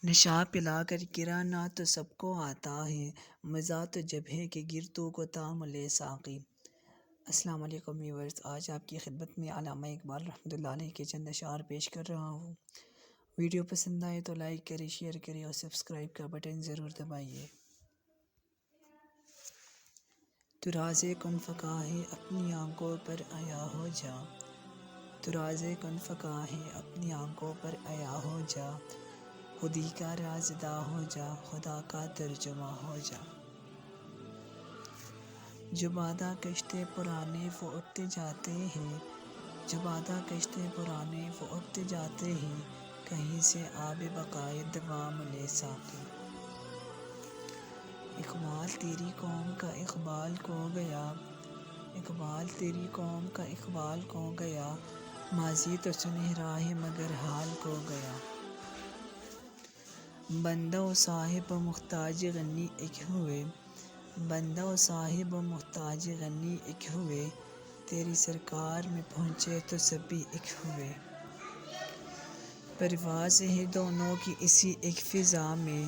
نشا پلا کر گرانا تو سب کو آتا ہے، مزہ تو جب ہے کہ گرتوں کو تام لے ساقی۔ السلام علیکم ویورز، آج آپ کی خدمت میں علامہ اقبال رحمۃ اللہ علیہ کے چند اشعار پیش کر رہا ہوں۔ ویڈیو پسند آئے تو لائک کریں، شیئر کریں اور سبسکرائب کا بٹن ضرور دبائیے۔ تو راز کن فکا ہے اپنی آنکھوں پر عیا ہو جا، تو راز کن فکا ہے اپنی آنکھوں پر عیا ہو جا، خودی کا رازداں ہو جا، خدا کا ترجمہ ہو جا۔ جو بادہ کشتے پرانے وہ اٹھتے جاتے ہیں، جو بادہ کشتے پرانے وہ اٹھتے جاتے ہیں، کہیں سے آب بقائے دوام لے ساقی۔ اقبال تیری قوم کا اقبال کھو گیا، اقبال تیری قوم کا اقبال کھو گیا، ماضی تو سنہرا ہے مگر حال کھو گیا۔ بندہ و صاحب و محتاج غنی ایک ہوئے، بندہ و صاحب و محتاج غنی ایک ہوئے، تیری سرکار میں پہنچے تو سبھی ایک ہوئے۔ پرواز ہے دونوں کی اسی ایک فضا میں،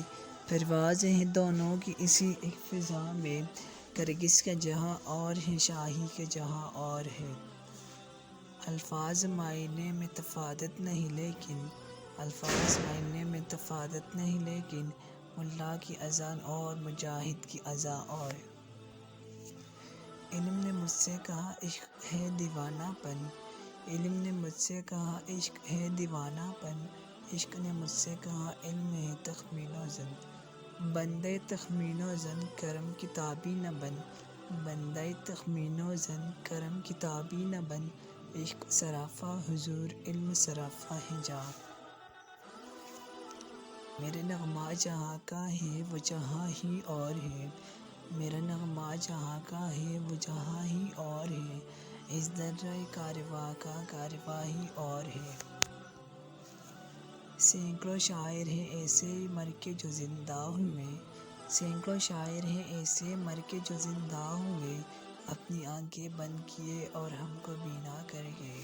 پرواز ہے دونوں کی اسی ایک فضا میں، کرگس کا جہاں اور ہے شاہی کا جہاں اور ہے۔ الفاظ معنی میں تفاوت نہیں لیکن، الفاظ معنی میں تفاوت نہیں لیکن، ملا کی اذان اور مجاہد کی اذان اور۔ علم نے مجھ سے کہا عشق ہے دیوانہ پن، علم نے مجھ سے کہا عشق ہے دیوانہ پن، عشق نے مجھ سے کہا علم ہے تخمین و ظن۔ بندہ تخمین و ظن کرم کتابی نہ بن، بندہ تخمین و ظن کرم کتابی نہ بن، عشق سراپا حضور علم سراپا حجاب۔ میرا نغمہ جہاں کا ہے وہ جہاں ہی اور ہے، میرا نغمہ جہاں کا ہے وہ جہاں ہی اور ہے، اس درہ کارواں کا کارواں ہی اور ہے۔ سینکڑوں شاعر ہیں ایسے مر کے جو زندہ ہوئے، سینکڑوں شاعر ہیں ایسے مر کے جو زندہ ہوئے، اپنی آنکھیں بند کیے اور ہم کو بینا کر گئے۔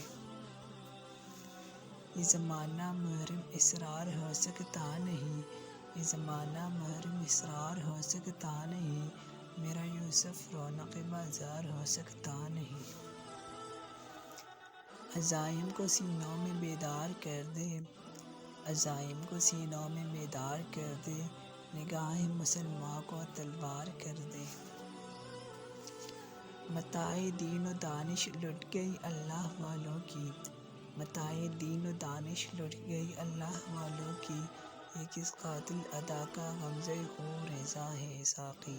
یہ زمانہ محرم اسرار ہو سکتا نہیں، یہ زمانہ محرم اسرار ہو سکتا نہیں، میرا یوسف رونق بازار ہو سکتا نہیں۔ عزائم کو سینوں میں بیدار کر دے، عزائم کو سینوں میں بیدار کر دے، نگاہ مسلماں کو تلوار کر دے۔ متاع دین و دانش لٹ گئی اللہ والوں کی، متاع دین و دانش لٹ گئی اللہ والوں کی، یہ کس قاتل ادا کا غمزہ خوں ریزہ ہے ساقی۔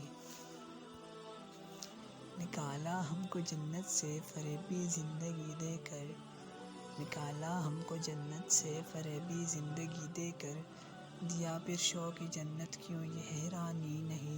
نکالا ہم کو جنت سے فریبی زندگی دے کر، نکالا ہم کو جنت سے فریبی زندگی دے کر، دیا پھر شوق جنت کیوں یہ حیرانی نہیں